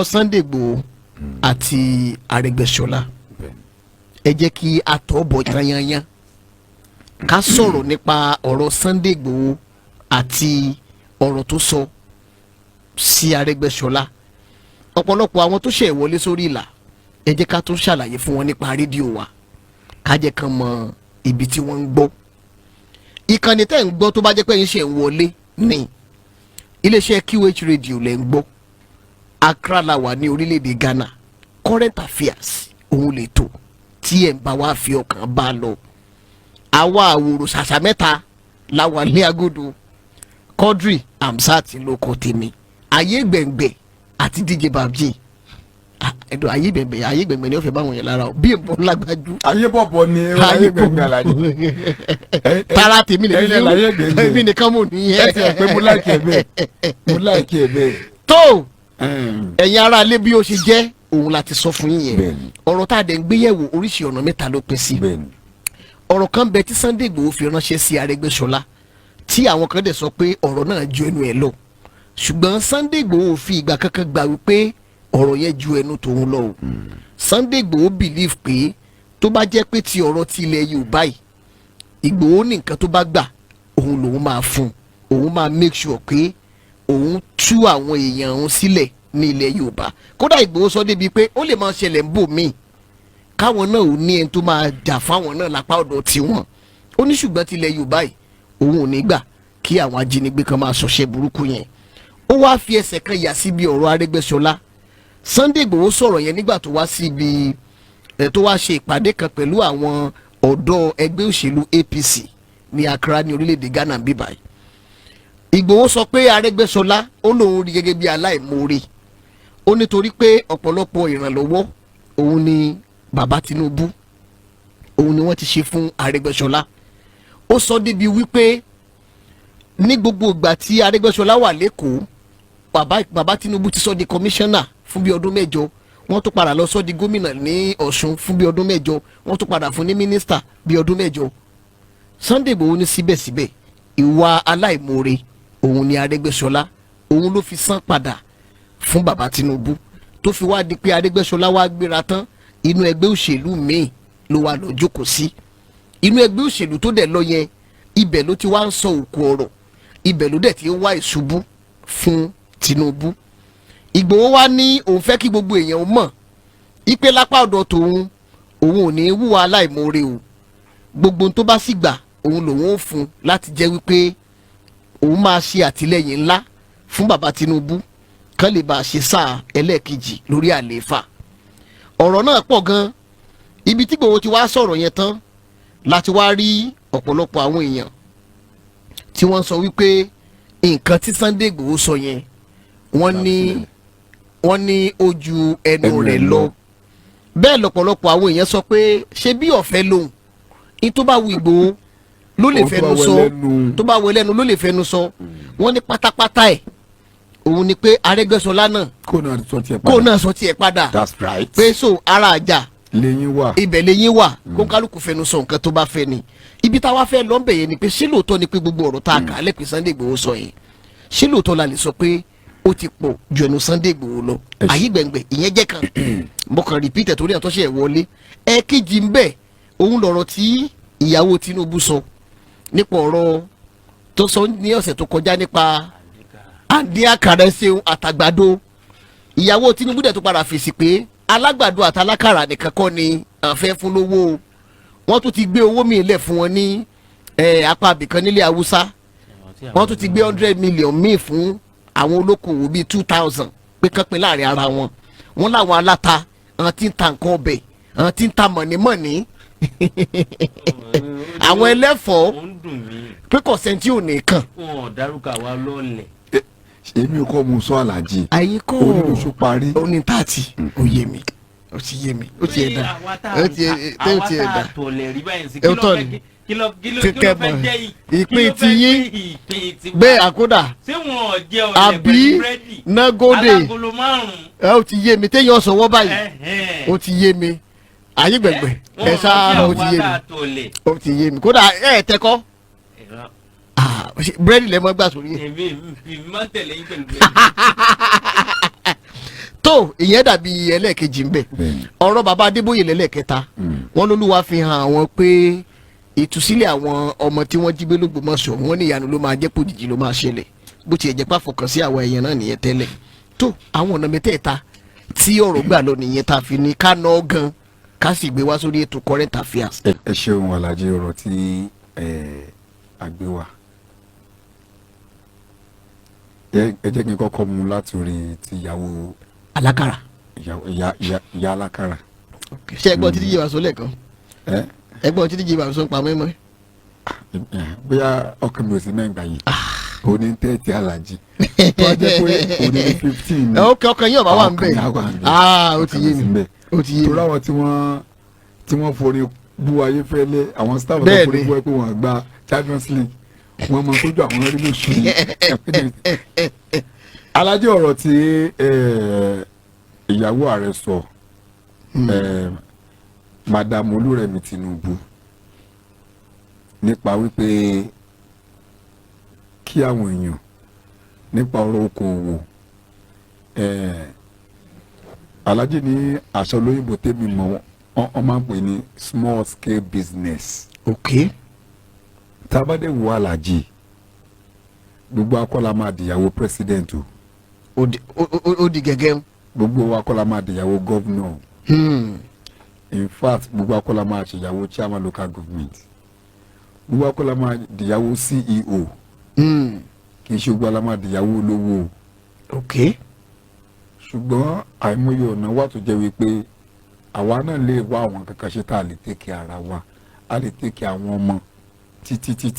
ọ̀rọ̀ Sunday Igboho àti Arẹ́gbẹ́ṣọlá ẹ jẹ́ kí a tọ́ bọ̀ yanyanyan ká sọ̀rọ̀ nípa ọ̀rọ̀ Sunday Igboho àti ọ̀rọ̀ tó sọ sí Arẹ́gbẹ́ṣọlá. Ọ̀pọ̀lọpọ̀ àwọn tó ṣe ìwọlé sórí ìlà ẹ jẹ́ ká tún ṣàlàyé fún wọn nípa rédíò wa ká jẹ́ kán mọ ibi tí wọ́n ń gbọ́. Ìkànnì tẹ́ ń gbọ́ tó bá jẹ́ pé ń ṣe ń wọlé ní iléeṣẹ́ QH radio lẹ́ ń gbọ́. Accra la wà ní orílẹ̀-èdè Ghana. Current affairs òun lè tó tí ẹ̀ ń bá wa fi ọkàn bá lọ. Àwa àwòrò ṣàṣà mẹ́ta la wà ní agodo. Quadri Hamzat ló kọ tèmi. Ayé gbẹ̀ngbẹ̀ àti DJ Babji. Ẹ̀dùn ayé gbẹ̀ngbẹ̀ ni ó fẹ́ báwọn yẹn lára o. Bí èèmọ̀ lágbájú. Ayé bọ̀bọ̀ ni ayé gbẹ̀ngbẹ̀ alájí. Tara tèmi lè fi ṣe èmi nìkan mò ní. Ẹ ti ẹ̀ pé mo láìkí ẹ̀ bẹ́ẹ̀. Tó ẹ̀yin ará ilé bí ó ṣe jẹ́ òun la ti sọ fún yín yẹn. Ọ̀rọ̀ tá a dẹ̀ ń gbéyẹ̀wò oríṣi ọ̀nà mẹ́ta ló pín sí. Ọ̀rọ̀ kan bẹ tí Sunday Igboho fi ránṣẹ́ sí Arẹ́gbẹ́ṣọlá tí àwọn kan dẹ̀ sọ pé ọ̀rọ̀ náà ju ẹnu ẹ̀ lọ. Ṣùgbọ́n Sunday Igboho fi ìgbà kankan gbà wípé ọ̀rọ̀ yẹn ju ẹnu tòun lọ o. Sunday Igboho believe pé tó bá jẹ́ pé ti ọ̀rọ̀ ti ilẹ̀ Yorùbá yìí Igboho ní nǹkan tó bá gbà òun lòun máa fún òun máa make sure pé òun tú àwọn èèyàn òun sílẹ̀ ní ilẹ̀ Yorùbá. Kódà Igboho sọ débi pé ó lè máa ṣẹlẹ̀ ń bò míì káwọn náà ò ní ẹni tó máa jà fáwọn náà lápá ọ̀dọ̀ tiwọn. Ó ní ṣùgbọ́n ti ilẹ̀ Yorùbá yìí òun ò ní gbà kí àwọn ajínigbé kan máa ṣọṣẹ́ burúkú yẹn. Ó wáá fi ẹsẹ̀ kan yà síbi ọ̀rọ̀ Arẹ́gbẹ́ṣọlá. Sunday Igboho sọ̀rọ̀ yẹn nígbà tó wá síbi tó wá ṣe ìpàdé kan pẹ̀lú àwọn ọ̀dọ́ ẹgbẹ́ òṣèlú APC ní Accra ní orílẹ̀-èdè Ghana bíbáyìí. Igboho sọ pé Arẹ́gbẹ́ṣọlá ó lóun rí gẹ́gẹ́ bí aláìmoore. Ó nítorí pé ọ̀pọ̀lọpọ̀ ìrànlọ́wọ́ òun ni bàbá Tinubu òun ni wọ́n ti ṣe fún Arẹ́gbẹ́ṣọlá. Ó sọ débi wípé ní gbogbo ìgbà tí Arẹ́gbẹ́ṣọlá wà lẹ́kọ̀ọ́ bàbá Tinubu ti sọ di kọmíṣánná fún bí ọdún 8 wọ́n tún padà lọ sọ di gómìnà ní Ọ̀ṣun fún bí ọdún 8 wọ́n tún padà fún ní mínísítà bí ọdún 8. Sunday Igboho ní síbẹ̀síbẹ̀ ìwà aláìmoore òun ni Arẹ́gbẹ́ṣọlá òun ló fi san padà fún bàbá Tinubu tó fi wá di pé Arẹ́gbẹ́ṣọlá wá gbéra tán inú ẹgbẹ́ òṣèlú míì ló wà lọ jókòó sí. Inú ẹgbẹ́ òṣèlú tó dẹ̀ lọ yẹn ibẹ̀ ló ti wá ń sọ òkú ọ̀rọ̀ ibẹ̀ ló dẹ̀ ti ń wá ìṣubú fún Tinubu. Igboho wá ní òun fẹ́ kí gbogbo èèyàn mọ̀ ipe lápá ọ̀dọ̀ tòun òun ò ní wúwa aláìmoore o gbogbo tó bá sì gbà òun lòun ó fún láti jẹ́ wípé òun máa ṣe àtìlẹ́yìn ńlá fún bàbá Tinubu kán lè bá a ṣe sáà ẹlẹ́ẹ̀kejì lórí àlééfà. Ọ̀rọ̀ náà pọ̀ gan ibi tí Igboho ti wá sọ̀rọ̀ yẹn tán láti wá rí ọ̀pọ̀lọpọ̀ àwọn èèyàn tí wọ́n sọ wípé nǹkan tí Sunday Igboho sọ yẹn wọ́n ní ojú ẹnu rẹ̀ lọ. Bẹ́ẹ̀ lọ́pọ̀lọpọ̀ àwọn èèyàn sọ pé ṣé bí ọ̀fẹ́ lòun ní tó bá wu Igboho ló lè fẹnu sọ tó bá wọ lẹ́nu ló lè fẹnu sọ. Wọ́n ní pátápátá ẹ̀ òun ni pé Arẹ́gbẹ́ṣọlá náà kó náà sọ tiẹ̀ padà. That's right. Pé so ara àjà lẹ́yìn wà ibẹ̀ lẹ́yìn wà kó kálukú fẹnu sọ nǹkan tó bá fẹ́ ni. Ibi táwa fẹ́ lọ́nbẹ̀ yẹn ni pé ṣé lóòótọ́ ni pé gbogbo ọ̀rọ̀ tá a kà á lẹ́pẹ́ Sunday Igboho sọ yẹn ṣé lóòótọ́ la lè sọ pé ó ti pọ̀ ju ẹnu Sunday Igboho lọ. Ayé gbẹ̀ngbẹ̀ ìyẹn jẹ́ kan mo kàn repeat ẹ̀ torí àtọ́ṣe ẹ̀ wọlé. Ẹ̀kejì ń bẹ òun lọ̀rọ̀ tí ìyàwó Tinubu sọ nípa ọ̀rọ̀ tó sọ ní ọ̀sẹ̀ tó kọjá nípa àdín àkàrà ẹsẹ̀ àtàgbàdo. Ìyàwó Tinubu dẹ̀ tó padà fèsì pé alágbàdo àtàlákàrà nìkan kọ́ ni àfẹ́ fún lówó. Wọ́n tún ti gbé owó mi lẹ̀ fún wọn ní apá abìkan nílẹ̀ Haúsá. Wọ́n tún ti gbé 100 million míì fún àwọn olókòwò bíi 2000 pé kán pín láàrin ara wọn. Wọ́n láwọn aláta àwọn tí ń ta nǹkan ọbẹ̀ àwọn tí ń ta mọ̀nímọ̀ní àwọn ẹlẹ́fọ̀ọ́ pé kọ̀sẹ́ntì ò ní kàn. wọn dárúkọ àwa lọ́lẹ̀. èmi kọ́ mu sọ Àlàjì àyín kọ́ onílùsù parí. ó ní 30 ó yé mi ó ti yé mi ó ti ẹ̀ dá ó ti ẹ̀ dá ó tọ́ ni kíkẹ́ mọ̀ ìpín ti yín bẹ́ẹ̀ àkódà àbí nágódè ó ti yé mi téèyàn sọ̀wọ́ báyìí ó ti yé mi ayé gbẹ̀gbẹ̀ ẹ ṣáá ó ti yé mi kódà ẹ tẹ́kọ́ búrẹ́dì lẹ́mọ́ gbà sórí. tó ìyẹn dàbí ẹlẹ́ẹ̀kejì ń bẹ̀ ọ̀rọ̀ bàbá Adébóyè lẹ́lẹ́kẹta wọ́n lólúwa fi hàn àwọn pé ìtúsílẹ̀ àwọn ọmọ tí wọ́n jí gbé l'Ógbómọ̀ṣọ́ wọ́n ní ìyanu ló máa jẹ́ pòjìjì ló máa ṣẹlẹ̀ bó tiẹ̀ jẹ́ pàfọkàn sí àwọn èèyàn náà nìyẹn tẹ́lẹ̀ tó àwọn ọ̀nà mẹ́tẹ̀ẹ̀ta tí ọ̀rọ̀ gbà lọ nìyẹn tá a fi ní ká ná gan ká sì gbé wá sórí ètò current affairs. ẹ ṣeun Alhaji ọ̀rọ̀ tí àgbé wa ẹ jẹ́ kí n kọ́kọ́ mú láti orí ti ìyàwó alákàrà. ìyá alákàrà. ṣé ẹgbọ́n títí yé wa sọ lẹ́ẹ̀kan ẹgbọ́n títí yé wa sọ pa mẹ́mọ́. bóyá ọkàn mi ò sí mẹ́gbà yìí òní 30 Alhaji tó a jẹ́ pé òní 15 ni ọkàn yín ọba wà ń bẹ̀ ó ti yé mi ó ti yé mi. torí àwọn tí wọ́n forí bu Ayéfẹ́lẹ́ àwọn staff náà forí bu ẹ pé wọ́n gba Champions League wọ́n mọ tójú àwọn rí lóṣù yìí. Alhaji ọ̀rọ̀ tí ìyàwó ààrẹ sọ Madam Olúrẹ̀mí Tinubu nípa wípé kí àwọn èèyàn nípa ọ̀rọ̀ okòwò Alhaji ní àṣà olóyìnbó tèmi mọ̀ wọ́n máa ń pè ní small scale business. ok. tábàdé wo Alhaji gbogbo akọ́la máa dìyàwó president o. ó di gẹ́gẹ́. gbogbo akọ́la máa dìyàwó governor. in fact gbogbo akọ́la máa ṣèyàwó chairman local government. gbogbo akọ́la máa dìyàwó CEO. kì í ṣe gbogbo akọ́la máa dìyàwó olówó. ok. ṣùgbọ́n àìmọye ọ̀nà wà tó jẹ́ wípé àwa náà lè wá àwọn kankan ṣe tá a lè tẹ́kẹ̀ ara wa a lè tẹ́kẹ̀ àwọn ọmọ títí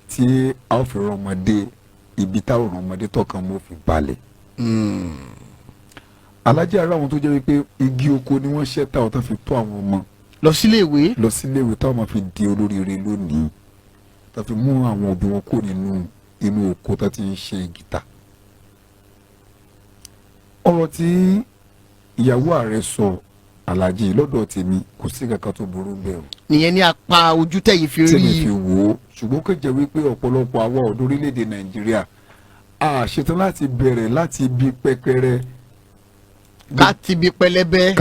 tí a ó fi rán ọmọdé ibi táwọn ọmọdé tọkàn mọ́ fi balẹ̀. Alhaji ara àwọn tó jẹ́ wípé igi oko ni wọ́n ṣẹ́ táwọn tó fi tó àwọn ọmọ lọ sílé ìwé táwọn máa fi di olóríire lónìí tó fi mú àwọn òbí wọn kó inú oko tó ti ń ṣe gìtá. ọ̀rọ̀ tí ìyàwó ààrẹ sọ Alhaji lọ́dọ̀ tèmi kò sí kankan tó burú bẹ́ẹ̀ o. nìyẹn ní apá ojú tẹ̀yìn fi rí. tèmi fi wò ó ṣùgbọ́n kò jẹ́ wípé ọ̀pọ̀lọpọ̀ àwa ọ̀dọ́ orílẹ̀-èdè Nàìjíríà a ṣetán láti bẹ̀rẹ̀ láti ibi pẹ́pẹ́rẹ́. ká ti ibi pẹlẹbẹ.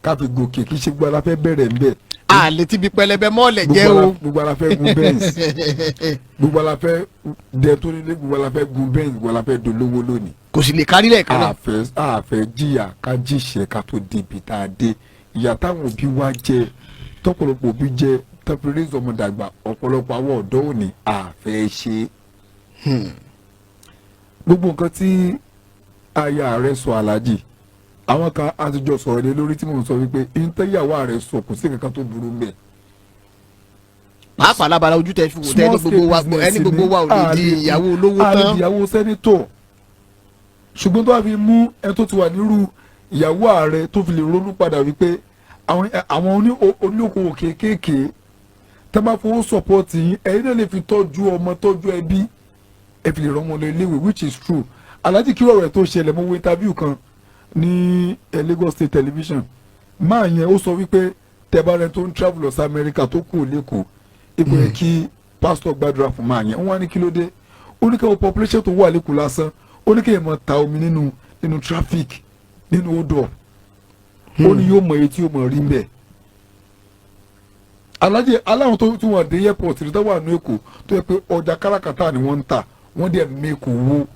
ká fi gòkè kì í ṣe gbogbo ara fẹ́ bẹ̀rẹ̀ ńbẹ̀. a lè ti ibi pẹlẹbẹ mọ́ọ̀lẹ̀ jẹ́ o. gbogbo ara fẹ́ gun bẹ́ǹsì gbogbo ara fẹ́ dẹ tó nílé gbogbo ara fẹ́ gun bẹ́ǹsì gbogbo ara fẹ́ dolówó lónìí. kò sì lè kárí lẹ́ẹ̀kan náà. àfẹ́ jìyà ká jíṣẹ́ ká tó débi tá a dé ìyà táwọn òbí wa jẹ tọ́pọ̀lọpọ̀ òbí jẹ tọ́pẹ̀rẹ́sì ọmọdàgbà ọ̀pọ̀lọpọ̀ àwọn ọ̀dọ́ òní àfẹ́ ṣe. gbogbo nǹkan tí aya rẹ̀ sọ Alhaji àwọn kan àtijọ́ sọ̀rọ̀ lé lórí tí mò ń sọ wípé ìtẹ́yàwó ààrẹ sọ kò sí kankan tó burú bẹ́ẹ̀. pàápàá lábala ojú tẹ fi wò tẹ ẹni gbogbo wa ò lè di ìyàwó olówó tán. àlè ìyàwó sẹ́nitọ̀ ṣùgbọ́n tó wà fi mú ẹ tó ti wà nírú ìyàwó ààrẹ tó fi lè ronú padà wípé àwọn oníokòwò kéékèèké tẹ́ bá fowó sọ̀pọ̀tì yín ẹ̀yin náà lè fi tọ́jú ọmọ tọ́jú ẹbí ẹ fi lè rán wọn lọ iléèwé which is true. Alhaji kí ọ̀rọ̀ ẹ̀ tó ṣẹlẹ̀ mo wo interview kan ní Lagos State Television máa yẹn ó sọ wípé tẹ́bárẹ́ tó ń travel lọ sí Amẹ́ríkà tó kù lẹ́kọ̀ọ́ ipò yẹn kí pásítọ̀ gbàdúrà fún máa yẹn wọ́n á ní kí ló dé ó ní káwọn population tó wà lẹ́kọ̀ọ́ lásán ó ní kéèyàn máa ta omi nínú traffic nínú odò ó ní yóò mọ èyí tí yóò mọ rí mbẹ. Alhaji aláwọn tó tún wà dé airport rí tó wà ní Èkó tó yẹ pé ọjà káràkátà ni wọ́n ń tà wọ́n dẹ̀ mẹ́kọ̀ owó.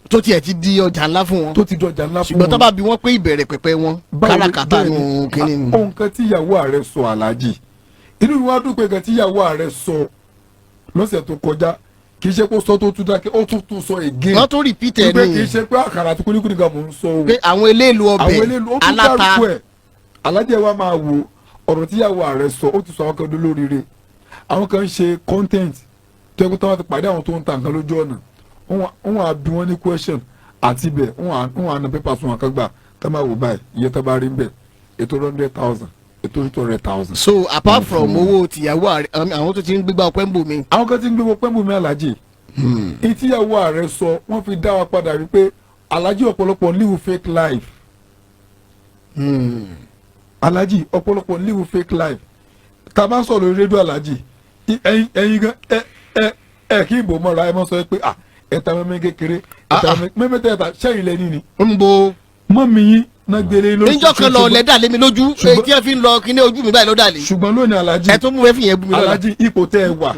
tó tiẹ̀ ti di ọjà ńlá fún wọn. tó ti di ọjà ńlá fún wọn. ṣùgbọ́n tó bá bí wọ́n pé ìbẹ̀rẹ̀ pẹ̀pẹ̀ wọn káràkátà nù kíní nù. ohun kan tí ìyàwó ààrẹ sọ Alhaji inú mi wá dùn pé kan tí ìyàwó ààrẹ sọ lọ́sẹ̀ tó kọjá kì í ṣe kó sọ tó tún dákẹ́ ó tún sọ again. wọ́n tún repeat ẹ̀ ní. kì í ṣe pé àkàrà àti kúlíkúlí kan mò ń sọ o. pé àwọn eléèlú ọbẹ̀ aláta. Alhaji wa máa wo ọ̀rọ̀ tí ìyàwó ààrẹ sọ ó ti sọ àwọn kan dún lóríire àwọn kan ń ṣe content tó yẹ kó táwọn ti pàdé àwọn tó ń ta nǹkan lójú ọ̀nà wọ́n á bí wọ́n ní question àti bẹ́ẹ̀ wọ́n á na pépà sún wọn kan gbà tá máa wò báyìí iye tá bá rí bẹ́ẹ̀ ètò 100,000 ètò 200,000. so apart from owó tìyàwó ààrẹ àwọn tó ti ń gbégbá ọpẹ́ ń bò mí. àwọn kan ti ń gbégbá ọpẹ́ ń bò mí Alhaji ìtìyàwó ààrẹ sọ wọ́n fi dá wa padà wípé Alhaji ọ̀pọ̀lọpọ̀ live fake life. Alhaji ọ̀pọ̀lọpọ̀ live fake life tá a bá ń sọ̀rọ̀ lórí rédíò Alhaji ẹ̀yin gan ẹ kí ìbò mọ́ra ẹ mọ́ sọ pé ẹ̀ta mẹ́mẹ́ kékeré ẹ̀ta mẹ́mẹ́ tẹ̀ta sẹ́yìn lẹ́ni ni. ń bo mọ́mí yín náà gbélé lójú. níjọ́ kan lọ lẹ́dà lé mi lójú pé tí ẹ fi ń lọ kíní ojú mi báyìí ló dà lé. ṣùgbọ́n lónìí alájí ẹ tún mú ẹfìn yẹn bú mi lọ́la. alájí ipò tẹ́ ẹ wà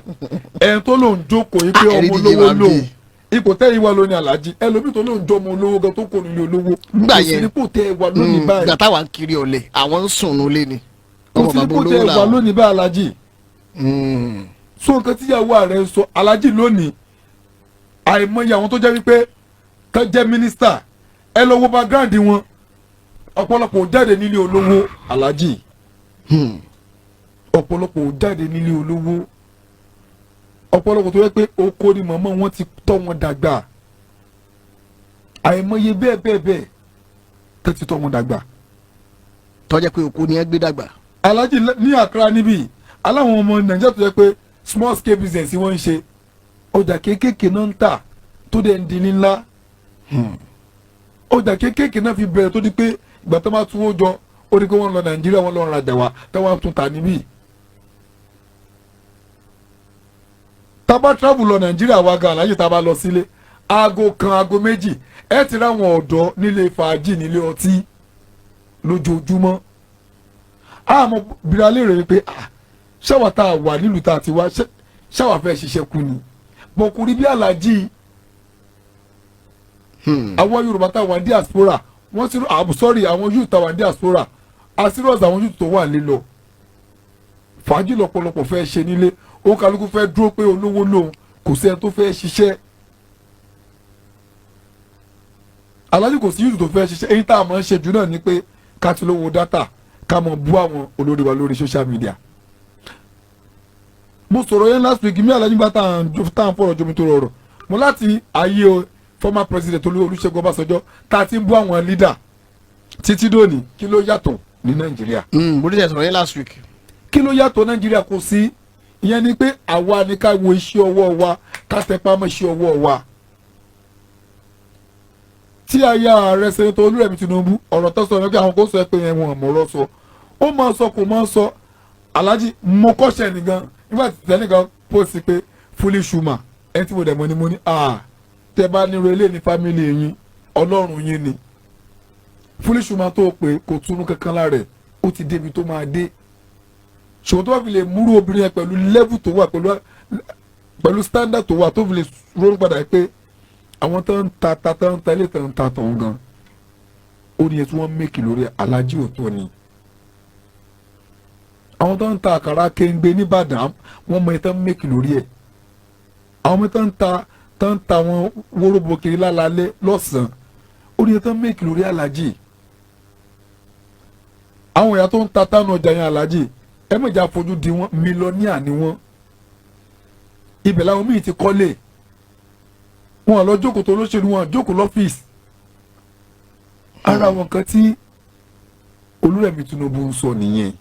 ẹ̀ tó lòun jókòó yìí pé ọmọ olówó lòun ipò tẹ́ ẹ wà lónìí alájí ẹlòmíì tó lòun jọ ọmọ olówó gan tó kò nílé olówó. nígbà yẹn ipò tẹ́ ẹ wà lónìí báyìí. nígbà táwa ń kiri ọ̀lẹ àwọn ń sùn nulẹ̀ ni. kò sí ipò tẹ́ ẹ wà lónìí báyìí alájí. so nǹkan tíyàwó rẹ̀ sọ alájí lónìí àìmọye àwọn tó jẹ́ wípé tó jẹ́ mínísítà ẹ lọ wo background wọn ọ̀pọ̀lọpọ̀ jáde nílé olówó alájí ọ̀pọ̀lọpọ̀ jáde nílé olówó ọ̀pọ̀lọpọ̀ tó yẹ pé oko ni màmá wọn ti tọ́ wọn dàgbà àìmọye bẹ́ẹ̀ tó ti tọ́ wọn dàgbà. tọ́jà pé oko ni ẹ gbé dàgbà. alájí ní Accra níbí aláwọn ọmọ Nàìjíríà tó yẹ pé small scale business wọ́n ń ṣe ọjà kéékèèké náà ń tà tó dẹ̀ ń di ńlá ọjà kéékèèké náà fi bẹ̀rẹ̀ tó di pé ìgbà tó máa tún ó jọ ó ní kí wọ́n lọ Nàìjíríà wọ́n lọ rajà wá táwọn tún tà níbí. tábà travel lọ Nàìjíríà wá gan àlàyé tábà lọ sílé aago kan aago méjì ẹ ti ráwọn ọ̀dọ́ nílé fàájì nílé ọtí lójoojúmọ́ àmọ́ bìrálẹ̀ rẹ̀ pé ṣáwà tá a wà nílùú tá a ti wá ṣáwà fẹ́ ṣiṣẹ́ kú ni bọ̀kùnrin bí alájí àwọn Yorùbá táwọn ní diaspora wọ́n ti sọ́rí àwọn youth táwọn ní diaspora asírọ̀sì àwọn youth tó wà lílọ fàájì lọ́pọ̀lọpọ̀ fẹ́ ṣe nílé ó kálukú fẹ́ dúró pé olówó lòun kò sẹ́ni tó fẹ́ ṣiṣẹ́ alájí kò sí youth tó fẹ́ ṣiṣẹ́ èyí tá a máa ń ṣe jù náà ni pé ká ti lówó dátà ká mọ̀ bú àwọn olórí wa lórí social media. mo sọ̀rọ̀ yẹn last week mi alájí gba tá à ń fọ̀rọ̀ jomi tó rọrọ̀ mo láti ayé former president Olúṣẹ́gun Ọbásanjọ́ tá a ti ń bú àwọn leader títí dòní kí ló yàtọ̀ ní Nàìjíríà. mo dé sọ̀rọ̀ yẹn last week. kí ló yàtọ̀ Nàìjíríà kò sí ìyẹn ni pé àwa ni ká wo iṣẹ́ ọwọ́ wa ká tẹpá mọ́ iṣẹ́ ọwọ́ wa. tí aya ààrẹ sẹ́nitọ́ Olúrẹ̀mí Tinubu ọ̀rọ̀ tó sọ yẹn pé àwọn kò sọ pé ẹ̀wọ̀n àmọ̀rọ̀ sọ ó máa sọ kò máa sọ alájí mo kọ́ṣẹ́ nìkan nígbà tí tẹ́nìkan post pé foolish woman ẹni tí mo dẹ̀ mọ́ ni mo ní tẹ́ bá nírò ilé ní fámìlì yín Ọlọ́run yín ni foolish woman tó pé kò túnú kankan lára ẹ̀ ó ti débi tó máa dé ṣòwò tó bá fi lè múrú obìnrin yẹn pẹ̀lú level tó wà pẹ̀lú standard tó wà tó fi lè ronú padà pé àwọn tó ń ta ilé tó ń ta tọ̀hún gan ó ní ẹtí wọ́n mẹ́kì lórí alájí òótọ́ ni àwọn tó ń ta àkàrà kéńgbé nìbàdàn wọ́n mọ ẹtọ́ mẹ́kì lórí ẹ̀ àwọn tó ń ta wọn wóróbo kiri lálálẹ́ lọ́sàn-án ó ní ẹtọ́ mẹ́kì lórí alájí àwọn ìyá tó ń ta tánu ọjà yẹn alájí ẹ mọ̀jà fojú di wọn mílíọ̀nìà ni wọn ibẹ̀ làwọn míì ti kọ́lé wọn lọ jókòó tó lóṣèlú wọn jókòó lọ́fíìsì ara wọn kan tí Olúrẹ̀mí Tinubu ń sọ nìyẹn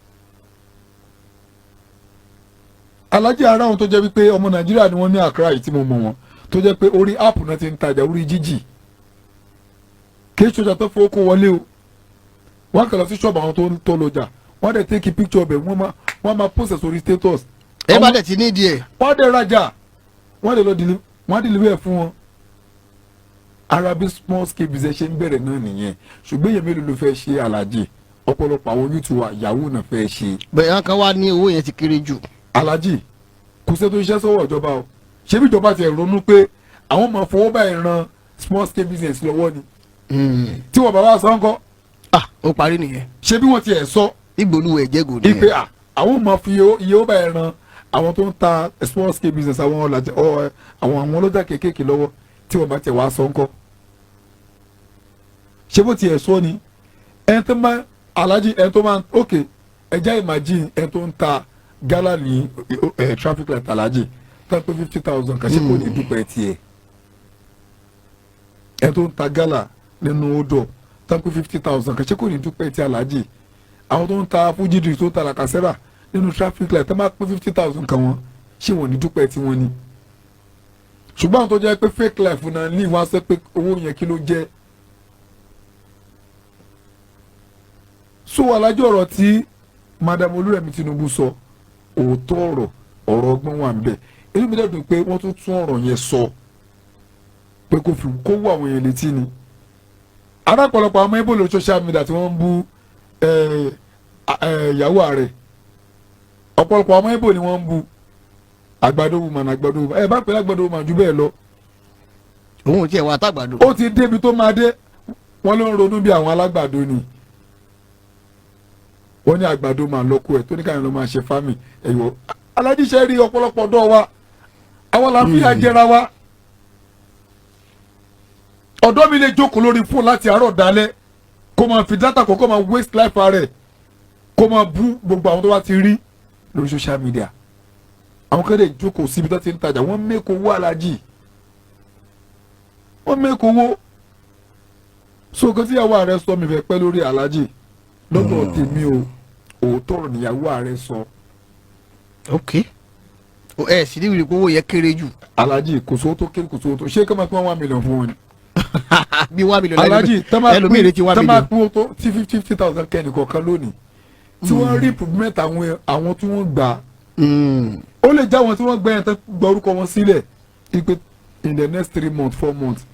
alájí ara wọn tó jẹ́ wípé ọmọ Nàìjíríà ni wọ́n ní Accra yìí tí mo mọ̀ wọn tó jẹ́ pé orí áàpù náà ti ń tajà orí jíjì kì í ṣọjà tó fowó kó wọlé o wọ́n kàn lọ sí ṣọ́ọ̀bù àwọn tó lọ́jà wọ́n dẹ̀ take picture ọbẹ̀ wọ́n máa post sórí status. ẹ bá dẹ̀ ti ní ìdí ẹ̀. wọ́n dẹ̀ rajà wọ́n dẹ̀ lọ deliver fún wọn. Arabic small scale business ṣe ń bẹ̀rẹ̀ náà nìyẹn ṣùgbọ́n èèyàn mélòó ló fẹ́ ṣe alájì ọ̀pọ̀lọpọ̀ àwọn YouTube wa yahoo náà fẹ́ ṣe. bẹ́ẹ̀ wọn kan wá ní owó yẹn ti kéré jù. alájì kò sẹ́ tó iṣẹ́ sọ́wọ́ ìjọba o ṣé bí ìjọba ti ronú pé àwọn máa fowó báyìí ran small scale business lọ́wọ́ ni. tí wọ́n bá wá sọ ńkọ́. ó parí nìyẹn. ṣé bí wọ́n ti ẹ̀ sọ. ìgbòlúwẹ̀ jẹ́gò nìyẹn. ipe àwọn máa fi iye ó báyìí ran àwọn tó ń ta small scale business àwọn ọlọ́jà kéékèèké lọ́wọ́ tí wọ́n bá ti wá sọ ńkọ́. ṣé bó tiẹ̀ sọ ni ẹni tó máa alájí ẹni tó máa ok ẹja imagine ẹni tó ń ta gálà ní traffic light alájí tó ń pé 50,000 kan ṣé kò ní dúpẹ́ tiẹ̀ ẹni tó ń ta gálà nínú odò tó ń pé 50,000 kan ṣé kò ní dúpẹ́ tiẹ̀ alájí àwọn tó ń ta fújìdì tó ń ta làkàṣẹ́rà nínú traffic light tó máa pé 50,000 kan wọn ṣé wọn ní dúpẹ́ tiwọn ni ṣùgbọ́n àwọn tó jẹ́ pé fake life náà ní ìwọ́n á sọ pé owó yẹn kí ló jẹ́. so alájọ ọ̀rọ̀ tí madam Olúrẹ̀mí Tinubu sọ òótọ́ ọ̀rọ̀ ọgbọ́n wà ń bẹ̀ inú mi dẹ́dùn pé wọ́n tún ọ̀rọ̀ yẹn sọ pé kó wọ àwọn èèyàn létí ni arápọ̀lọpọ̀ àwọn ibo lórí social media tí wọ́n ń bú ìyàwó ààrẹ ọ̀pọ̀lọpọ̀ àwọn ibo ni wọ́n ń bú àgbàdo woman ẹ bá pẹ̀lú àgbàdo woman jù bẹ́ẹ̀ lọ. òun ò tiẹ̀ wá àtàgbàdo. ó ti débi tó máa dé wọ́n ló ń ronú bí àwọn alágbàdo ni wọ́n ní àgbàdo máa lọ́kọ ẹ̀ tó ní káyọ̀ ló máa ṣe fámì ẹ̀yọ́ alájíṣẹ́ rí ọ̀pọ̀lọpọ̀ dọ́ wa àwọn làǹfíà jẹra wa ọ̀dọ́ mi lè jókòó lórí fóònù láti àárọ̀ dalẹ́ kó máa fi dátà kó máa waste life rẹ̀ kó máa bú gbogbo àwọn tó bá ti rí lórí social media àwọn kan lè jókòó síbi tó ti ń tajà wọ́n mẹ́kọ̀ọ́ owó alájì wọ́n mẹ́kọ̀ọ́ owó so kan tí ìyàwó ààrẹ sọ mi fẹ́ pẹ́ lórí alájì lọ́dọ̀ tèmi o òótọ́ ọ̀rọ̀ níyàwó ààrẹ sọ. ok ẹ sì ní ìwé owó yẹ kéré jù. alájì kò sówó tó kéré kò sówó tó ṣé kí wọ́n máa pín 1 million fún wọn ni. bí 1 million alájì ẹlòmíì retí 1 million. tẹ́ máa pín owó tó tí 50,000 kẹ́ni kọ̀ọ̀kan lónìí tí wọ́n rí improvement àwọn tí wọ́n gbà ó lè já wọn tí wọ́n gbà yẹn tó gba orúkọ wọn sílẹ̀ ipe in the next 3 months 4 months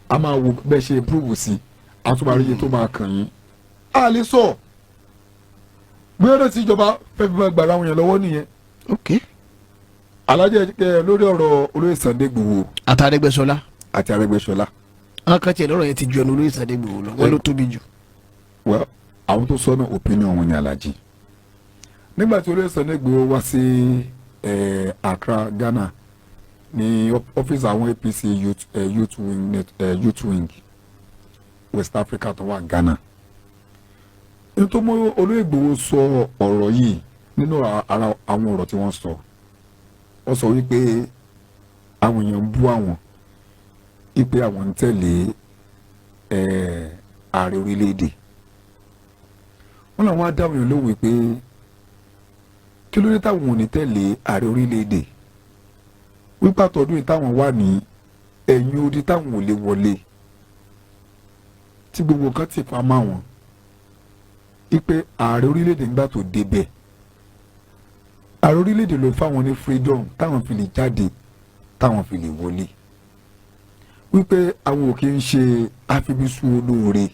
a máa wo bẹ́ẹ̀ ṣe improve sí àtúbàrí iye tó máa kàn yín. a lè sọ bóyá ọdún tí ìjọba fẹ́ fi máa gbàrà àwọn èèyàn lọ́wọ́ nìyẹn. ok alájẹ lórí ọ̀rọ̀ olóyè Sunday Igboho àti Arẹ́gbẹ́ṣọlá. àti Arẹ́gbẹ́ṣọlá. àwọn kan tiẹ̀ lọ́rọ̀ yẹn ti ju ẹnu olóyè Sunday Igboho lọ wọ́n ló tóbi jù. well àwọn tó sọ náà opinion wọn ni alájì nígbà tí olóyè Sunday Igboho wá sí Accra Ghana ní ọ́fíìsì àwọn APC youth wing West Africa tó wà Ghana nítorí mọ́ olóyè Igboho sọ ọ̀rọ̀ yìí nínú ara àwọn ọ̀rọ̀ tí wọ́n sọ wọ́n sọ wípé àwọn èèyàn bú àwọn wípé àwọn ń tẹ̀lé ààrẹ orílẹ̀-èdè wọ́n làwọn á dáhùn yẹn lóhùn wípé kí ló dé táwọn ò ní tẹ̀lé ààrẹ orílẹ̀-èdè wípé àtọ́dún yìí táwọn wà ní ẹ̀yìn odi táwọn ò lè wọlé tí gbogbo nǹkan ti pa mọ́ àwọn wípé ààrẹ orílẹ̀-èdè ńgbà tó débẹ̀ ààrẹ orílẹ̀-èdè ló fáwọn ní freedom táwọn fi lè jáde táwọn fi lè wọlé wípé àwọn ò kí ń ṣe àfibísú olóore